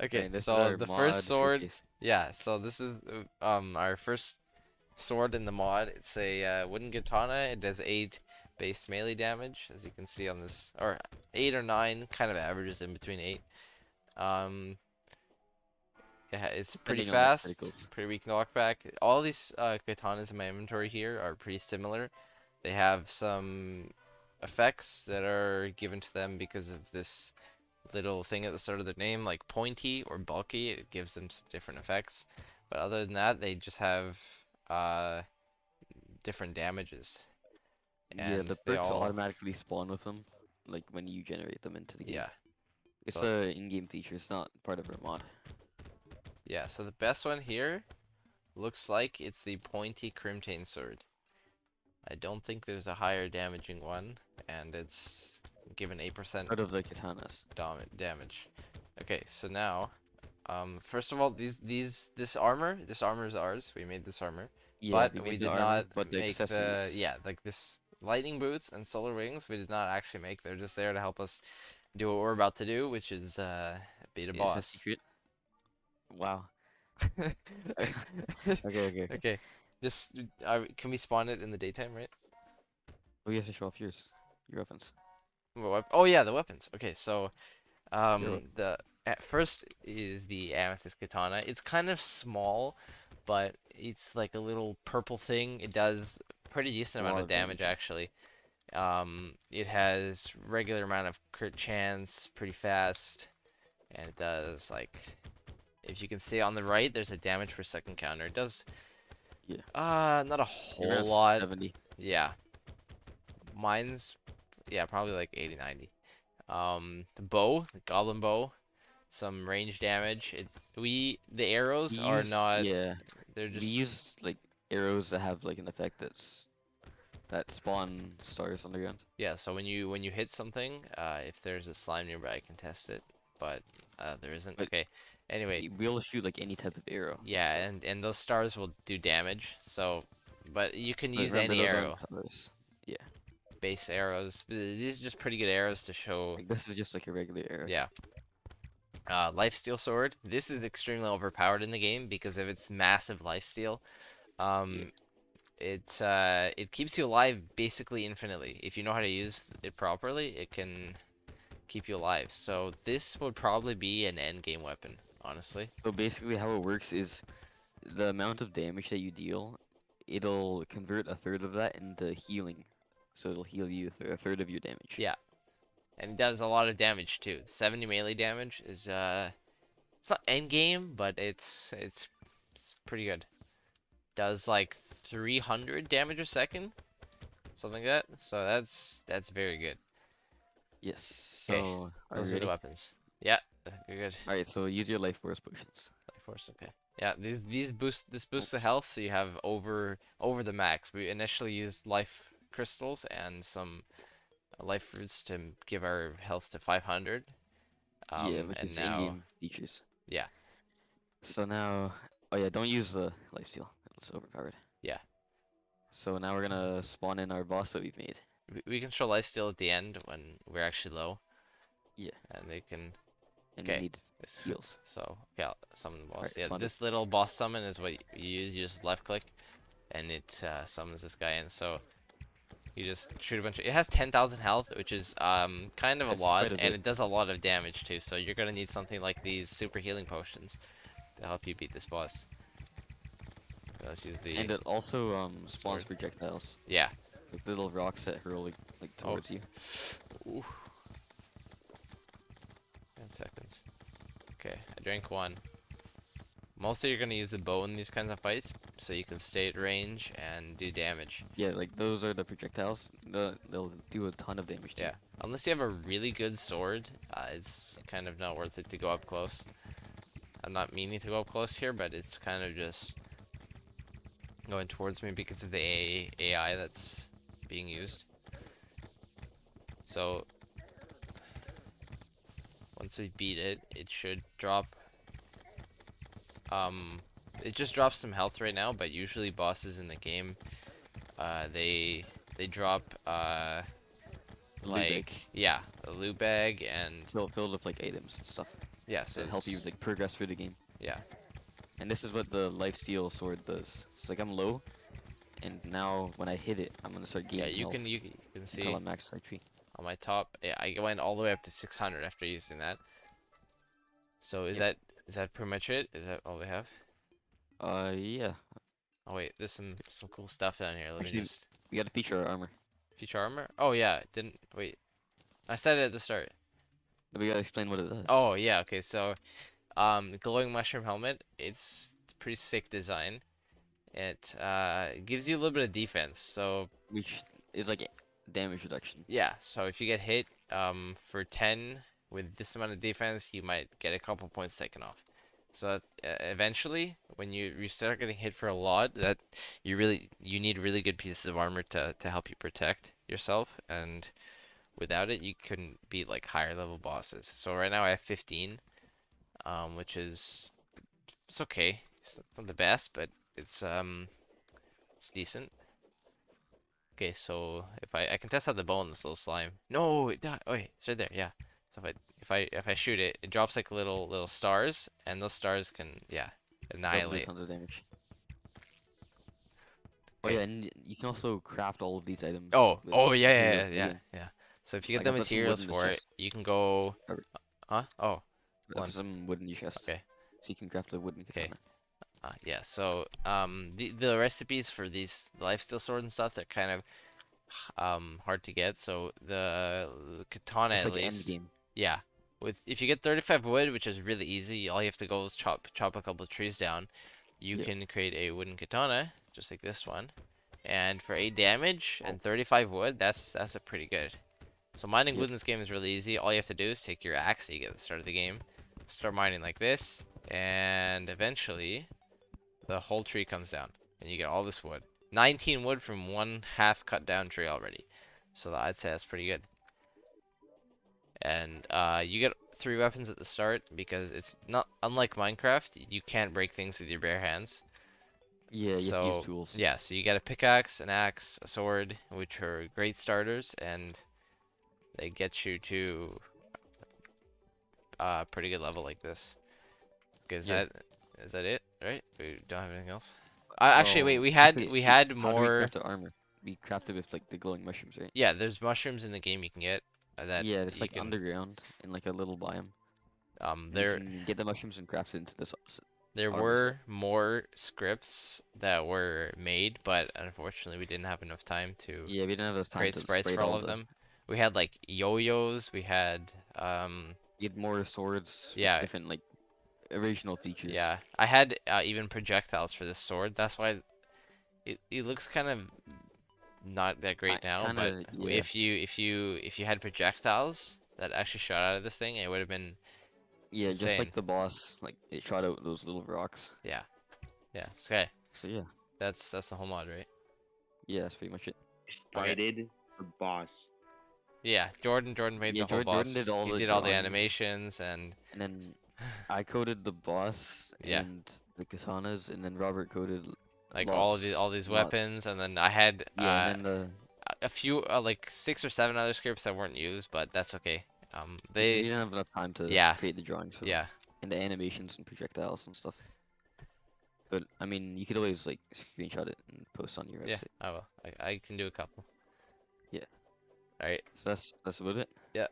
Okay, Right, this is so our the first mod sword, showcase. yeah, so this is our first sword in the mod. It's a wooden katana. It does 8 base melee damage, as you can see on this, or 8 or 9, kind of averages in between 8. Um, yeah, it's pretty Depending on like fast, criticals. pretty weak knockback. All these katanas in my inventory here are pretty similar. They have some effects that are given to them because of this little thing at the start of their name, like pointy or bulky. It gives them some different effects. But other than that, they just have uh, different damages. Yeah, And the they perks all, automatically spawn with them, like when you generate them into the game. yeah. It's So, a in-game feature. It's not part of our mod. yeah, so the best one here looks like it's the pointy Crimtane sword. I don't think there's a higher damaging one, and it's given 8% Part of the katanas. damage. Okay, so now, first of all, this armor is ours. We made this armor, Yeah, we but we made the did armor, not but the make the accessories. yeah like this lightning boots and solar wings. We did not actually make. They're just there to help us do what we're about to do, which is beat a Is a boss. secret? Wow. Okay, okay, okay. Okay, this can we spawn it in the daytime, right? We have to show off yours. Your weapons. Oh yeah, the weapons. Okay, so Your weapons. the at first is the amethyst katana. It's kind of small, but it's like a little purple thing. It does pretty A decent amount lot of of damage damage. actually. It has regular amount of crit chance, pretty fast, and it does like if you can see on the right, there's a damage per second counter. It does Yeah. not a Around whole lot. 70. Yeah, mine's yeah probably like 80, 90. The bow, the goblin bow, some range damage. The We arrows are use, not. yeah, They're we just use like arrows that have like an effect that spawn stars on the ground. yeah. So when you hit something, if there's a slime nearby, I can test it, but there isn't. But Okay. Anyway, we'll shoot like any type of arrow. yeah, So, and those stars will do damage. So, but you can but use remember any those aren't arrow, others. Yeah, base arrows. These are just pretty good arrows to show. like this is just like a regular arrow. Yeah. Lifesteal sword. This is extremely overpowered in the game because of its massive lifesteal. Yeah. Um, it keeps you alive basically infinitely. If you know how to use it properly, it can keep you alive. So this would probably be an end game weapon, honestly. So basically, how it works is the amount of damage that you deal, it'll convert a third of that into healing. So it'll heal you a third of your damage. Yeah, and it does a lot of damage too. 70 melee damage is it's not end game, but it's pretty good. Does like 300 damage a second, something like that. So that's very good. Yes. Okay, So are you those are the ready? weapons. Yeah, you're good. All right. So use your life force potions. Life force, okay. Yeah, these Oh, boosts the health, so you have over the max. We initially used life crystals and some life fruits to give our health to 500. yeah, which And is now, in-game features. yeah, So now, oh yeah, don't use the lifesteal. It's overpowered. yeah, So now we're gonna spawn in our boss that we've made. we can show life steal at the end when we're actually low, Yeah, and they can. and we Okay, need heals. so okay, I'll summon the All boss. right, Yeah, spawn it. this little boss summon is what you use. You just left click, and it summons this guy in. So you just shoot a bunch of. It has 10,000 health, which is kind of a That's lot, quite a and bit. it does a lot of damage too. So you're gonna need something like these super healing potions to help you beat this boss. Let's use the And it also spawns sword. projectiles, Yeah. like little rocks that hurl like Oh. towards you. Ooh. 10 seconds. Okay, I drank one. Mostly you're gonna use the bow in these kinds of fights, so you can stay at range and do damage. Yeah, like those are the projectiles. They'll do a ton of damage too. Yeah. Unless you have a really good sword, it's kind of not worth it to go up close. I'm not meaning to go up close here, but it's kind of just going towards me because of the AI that's being used. So once we beat it, it should drop. It just drops some health right now, but usually bosses in the game, they drop The loot bag, like yeah, the loot bag and filled with like items and stuff. Yeah, so that help you it's like progress through the game. yeah. And this is what the lifesteal sword does. It's like I'm low, and now when I hit it, I'm gonna start Yeah, gaining health you can until see I'm max HP. on my top. Yeah, I went all the way up to 600 after using that. So Yep. is that pretty much it? Is that all we have? Yeah. Oh wait, there's some cool stuff down here. Let me Actually, just we gotta feature our armor. feature armor. Oh yeah, didn't wait. I said it at the start. We gotta explain what it does. Oh yeah, okay. So glowing mushroom helmet. It's pretty sick design. It gives you a little bit of defense. So Which is like damage reduction. yeah, so if you get hit for 10 with this amount of defense, you might get a couple points taken off. So that, eventually, when you start getting hit for a lot, that you need really good pieces of armor to help you protect yourself, and without it, you couldn't beat like higher level bosses. So right now I have 15, which is it's okay. It's not the best, but it's decent. Okay, so if I can test out the bow on this little slime. No, it died. Oh, wait, it's right there. Yeah. So if I shoot it, it drops like little stars, and those stars can yeah That'll do annihilate. tons of damage. Oh Okay. yeah, and you can also craft all of these items with Oh yeah materials yeah in the yeah game. yeah. So if you get Like I the put some wood materials in this for it, chest. you can go. Or Huh? Oh, I put one. some wood in your chest. Okay. So you can craft a wooden Okay. katana. Yeah. So the recipes for these lifesteal sword and stuff, they're kind of hard to get. So the katana It's at like end least, game. yeah. With if you get 35 wood, which is really easy, all you have to go is chop a couple of trees down. You Yeah. can create a wooden katana, just like this one. And for 8 damage Oh, and 35 wood, that's a pretty good. So mining yep. wood in this game is really easy. All you have to do is take your axe that you get at the start of the game, start mining like this, and eventually the whole tree comes down, and you get all this wood. 19 wood from one half cut down tree already. So I'd say that's pretty good. And you get 3 weapons at the start because it's not unlike Minecraft. You can't break things with your bare hands. Yeah, you have to use So tools. yeah, so you get a pickaxe, an axe, a sword, which are great starters, and they get you to a pretty good level like this. Okay, Yeah. is that it? Right? We don't have anything else. Actually, wait. Well, actually, We had how do we more. craft the armor? We craft it with like the glowing mushrooms, right? Yeah, there's mushrooms in the game you can get that Yeah, it's you like can. underground in like a little biome, and you There can get the mushrooms and craft it into this there armor set. were more scripts that were made, but unfortunately we didn't have enough time to Yeah, we didn't have enough time create to sprites sprite for all all of the. them. We had like yo-yos. We had Get more swords with yeah different like original features. yeah. I had even projectiles for this sword. That's why it looks kind of not that great now, Kind but of, yeah. if you had projectiles that actually shot out of this thing, it would have been Yeah, just insane. like the boss, like it shot out those little rocks. Yeah, yeah. Okay, So yeah, that's the whole mod, right? yeah, that's pretty much it. Okay. Spited the boss. Yeah, Jordan made Yeah, the whole Jordan did boss. all He the did all the drawings, animations and and then I coded the boss yeah, and the katanas, and then Robert coded like lots all these and lots. weapons, and then I had Yeah, and then the a few like 6 or 7 other scripts that weren't used, but that's okay. because we They didn't have enough time to yeah create the drawings for them, yeah and the animations and projectiles and stuff. But I mean, you could always like screenshot it and post on your yeah. website. I will. I can do a couple. Yeah, All right. so that's about it. Yeah.